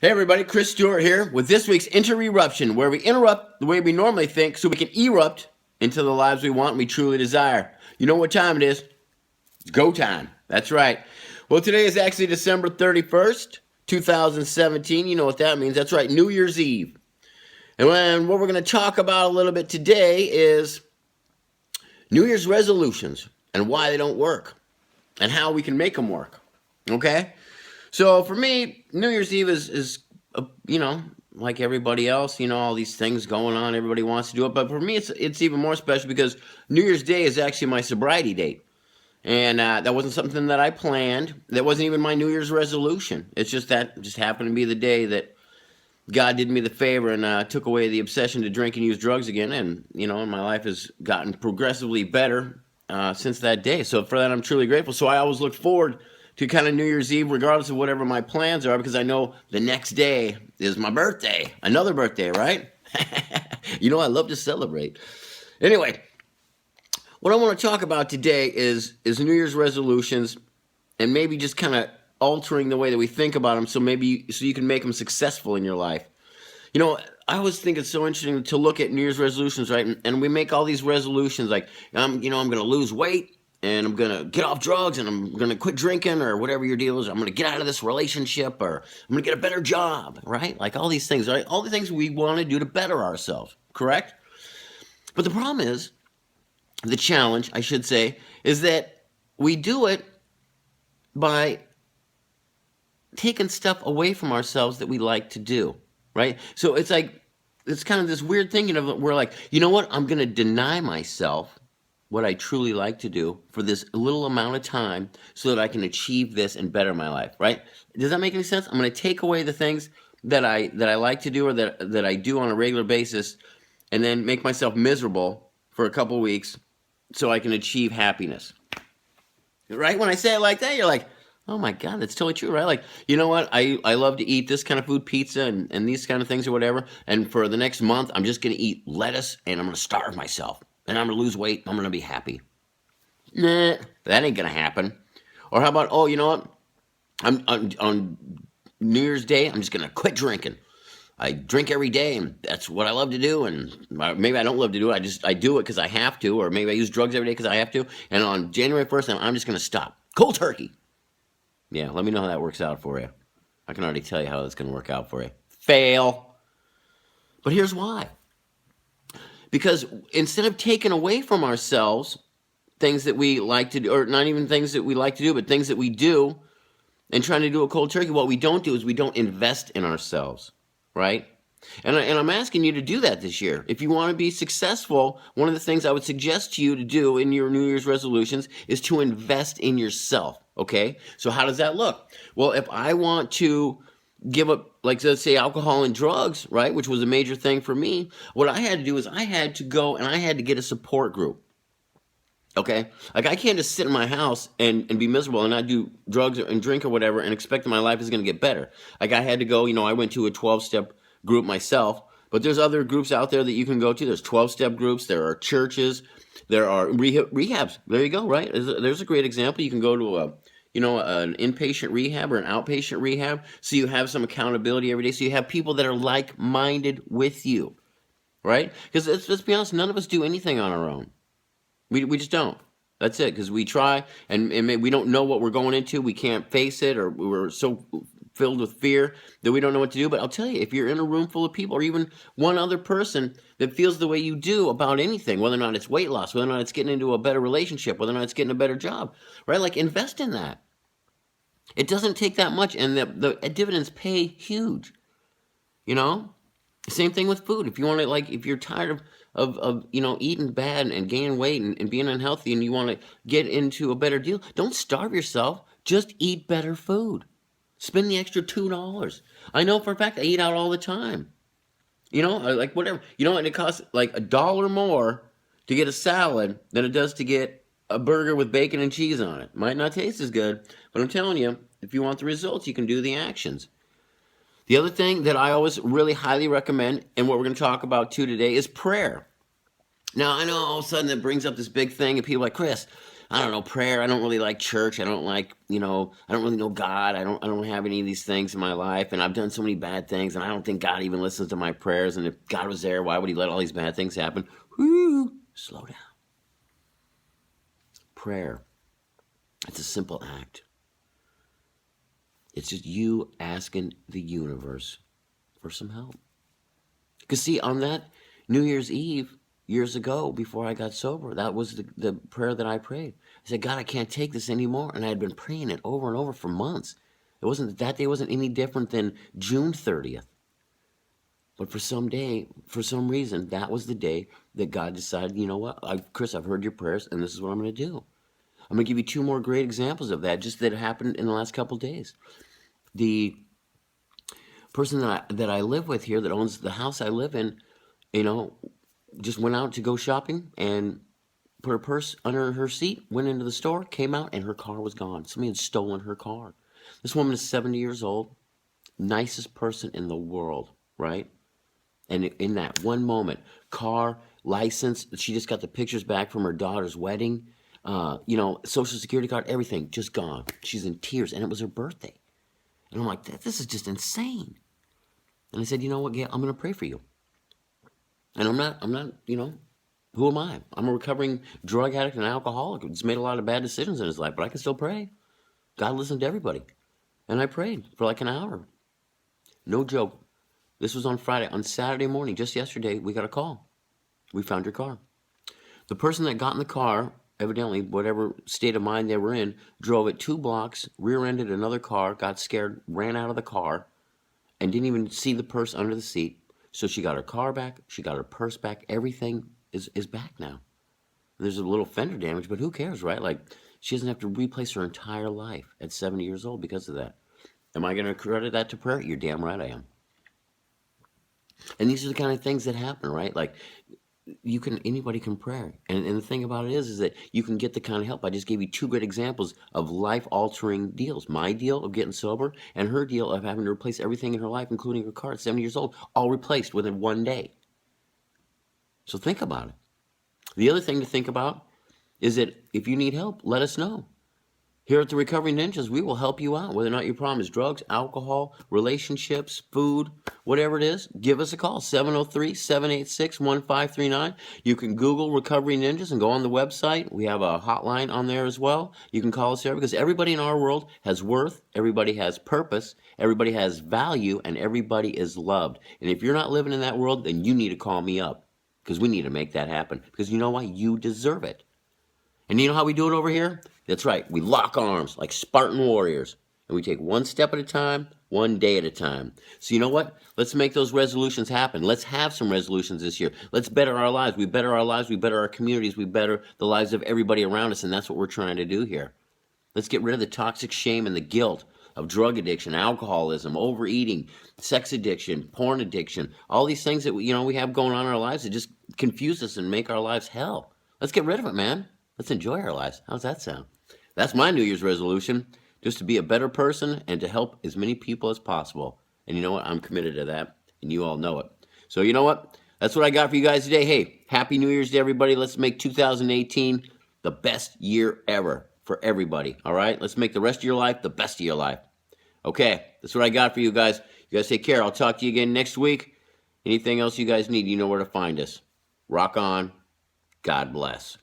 Hey everybody, Chris Stewart here with this week's intERUPTION, where we interrupt the way we normally think so we can erupt into the lives we want and we truly desire. You know what time it is? It's go time. That's right. Well, today is actually December 31st, 2017. You know what that means. That's right, New Year's Eve. And what we're going to talk about a little bit today is New Year's resolutions and why they don't work and how we can make them work. Okay? So for me, New Year's Eve is like everybody else, all these things going on. Everybody wants to do it. But for me, it's even more special because New Year's Day is actually my sobriety date. And that wasn't something that I planned. That wasn't even my New Year's resolution. It's just happened to be the day that God did me the favor and took away the obsession to drink and use drugs again. And, my life has gotten progressively better since that day. So for that, I'm truly grateful. So I always look forward to kind of New Year's Eve, regardless of whatever my plans are, because I know the next day is my birthday. Another birthday, right? I love to celebrate. Anyway, what I want to talk about today is New Year's resolutions and maybe just kind of altering the way that we think about them so you can make them successful in your life. I always think it's so interesting to look at New Year's resolutions, right? And we make all these resolutions like, I'm going to lose weight. And I'm going to get off drugs and I'm going to quit drinking or whatever your deal is. I'm going to get out of this relationship or I'm going to get a better job, right? Like all these things, right? All the things we want to do to better ourselves, correct? But the problem is, the challenge, I should say, is that we do it by taking stuff away from ourselves that we like to do, right? So it's kind of this weird thing, we're like, you know what? I'm going to deny myself what I truly like to do for this little amount of time so that I can achieve this and better my life, right? Does that make any sense? I'm going to take away the things that I like to do or that I do on a regular basis and then make myself miserable for a couple weeks so I can achieve happiness. Right? When I say it like that, you're like, oh my God, that's totally true, right? Like, you know what? I love to eat this kind of food, pizza and these kind of things or whatever. And for the next month, I'm just going to eat lettuce and I'm going to starve myself. And I'm going to lose weight. I'm going to be happy. Nah, that ain't going to happen. Or how about, you know what? On New Year's Day, I'm just going to quit drinking. I drink every day, and that's what I love to do. And maybe I don't love to do it. I do it because I have to. Or maybe I use drugs every day because I have to. And on January 1st, I'm just going to stop. Cold turkey. Yeah, let me know how that works out for you. I can already tell you how that's going to work out for you. Fail. But here's why. Because instead of taking away from ourselves things that we like to do, or not even things that we like to do, but things that we do, and trying to do a cold turkey, what we don't do is we don't invest in ourselves, right? And I'm asking you to do that this year. If you want to be successful, one of the things I would suggest to you to do in your New Year's resolutions is to invest in yourself, okay? So how does that look? Well, if I want to give up, like, let's say, alcohol and drugs, right, which was a major thing for me, what I had to do is I had to go and I had to get a support group, okay? Like, I can't just sit in my house and be miserable and not do drugs and drink or whatever and expect that my life is going to get better. Like, I had to go, I went to a 12-step group myself, but there's other groups out there that you can go to. There's 12-step groups. There are churches. There are rehabs. There you go, right? There's a great example. You can go to an inpatient rehab or an outpatient rehab, so you have some accountability every day, so you have people that are like-minded with you, right? Because let's be honest, none of us do anything on our own. We just don't. That's it, because we try, and we don't know what we're going into, we can't face it, or we're so filled with fear that we don't know what to do. But I'll tell you, if you're in a room full of people, or even one other person that feels the way you do about anything, whether or not it's weight loss, whether or not it's getting into a better relationship, whether or not it's getting a better job, right? Like, invest in that. It doesn't take that much, and the dividends pay huge. Same thing with food. If you want to, if you're tired of eating bad and gaining weight and being unhealthy, and you want to get into a better deal, don't starve yourself. Just eat better food. Spend the extra $2. I know for a fact I eat out all the time. Like whatever. And it costs like $1 more to get a salad than it does to get a burger with bacon and cheese on it. Might not taste as good, but I'm telling you, if you want the results, you can do the actions. The other thing that I always really highly recommend, and what we're going to talk about too today, is prayer. Now, I know all of a sudden that brings up this big thing, and people are like, Chris, I don't know, prayer. I don't really like church. I don't like, I don't really know God. I don't have any of these things in my life, and I've done so many bad things, and I don't think God even listens to my prayers. And if God was there, why would He let all these bad things happen? Whoo! Slow down. Prayer. It's a simple act. It's just you asking the universe for some help. Because see, on that New Year's Eve, years ago, before I got sober, that was the prayer that I prayed. I said, God, I can't take this anymore. And I had been praying it over and over for months. That day wasn't any different than June 30th. But for some reason, that was the day that God decided, you know what, Chris, I've heard your prayers, and this is what I'm going to do. I'm going to give you two more great examples of that, just that happened in the last couple of days. The person that I live with here, that owns the house I live in, just went out to go shopping and put her purse under her seat, went into the store, came out, and her car was gone. Somebody had stolen her car. This woman is 70 years old, nicest person in the world, right? And in that one moment, car, license, she just got the pictures back from her daughter's wedding, Social Security card, everything just gone. She's in tears, and it was her birthday. And I'm like, this is just insane. And I said, you know what, Gail, I'm going to pray for you. And I'm not, who am I? I'm a recovering drug addict and alcoholic who's made a lot of bad decisions in his life, but I can still pray. God listens to everybody. And I prayed for like an hour. No joke. This was on Friday. On Saturday morning, just yesterday, we got a call. We found your car. The person that got in the car, evidently, whatever state of mind they were in, drove it 2 blocks, rear-ended another car, got scared, ran out of the car, and didn't even see the purse under the seat. So she got her car back, she got her purse back, everything is back now. There's a little fender damage, but who cares, right? Like, she doesn't have to replace her entire life at 70 years old because of that. Am I going to credit that to prayer? You're damn right I am. And these are the kind of things that happen, right? Like, anybody can pray. And the thing about it is that you can get the kind of help. I just gave you 2 great examples of life-altering deals. My deal of getting sober and her deal of having to replace everything in her life, including her car at 70 years old, all replaced within 1 day. So think about it. The other thing to think about is that if you need help, let us know. Here at the Recovery Ninjas, we will help you out. Whether or not your problem is drugs, alcohol, relationships, food, whatever it is, give us a call, 703-786-1539. You can Google Recovery Ninjas and go on the website. We have a hotline on there as well. You can call us there because everybody in our world has worth, everybody has purpose, everybody has value, and everybody is loved. And if you're not living in that world, then you need to call me up because we need to make that happen. Because you know why? You deserve it. And you know how we do it over here? That's right. We lock arms like Spartan warriors. And we take 1 step at a time, 1 day at a time. So you know what? Let's make those resolutions happen. Let's have some resolutions this year. Let's better our lives. We better our lives. We better our communities. We better the lives of everybody around us. And that's what we're trying to do here. Let's get rid of the toxic shame and the guilt of drug addiction, alcoholism, overeating, sex addiction, porn addiction, all these things that we have going on in our lives that just confuse us and make our lives hell. Let's get rid of it, man. Let's enjoy our lives. How's that sound? That's my New Year's resolution, just to be a better person and to help as many people as possible. And you know what? I'm committed to that, and you all know it. So you know what? That's what I got for you guys today. Hey, Happy New Year's to everybody. Let's make 2018 the best year ever for everybody, all right? Let's make the rest of your life the best of your life. Okay, that's what I got for you guys. You guys take care. I'll talk to you again next week. Anything else you guys need, you know where to find us. Rock on. God bless.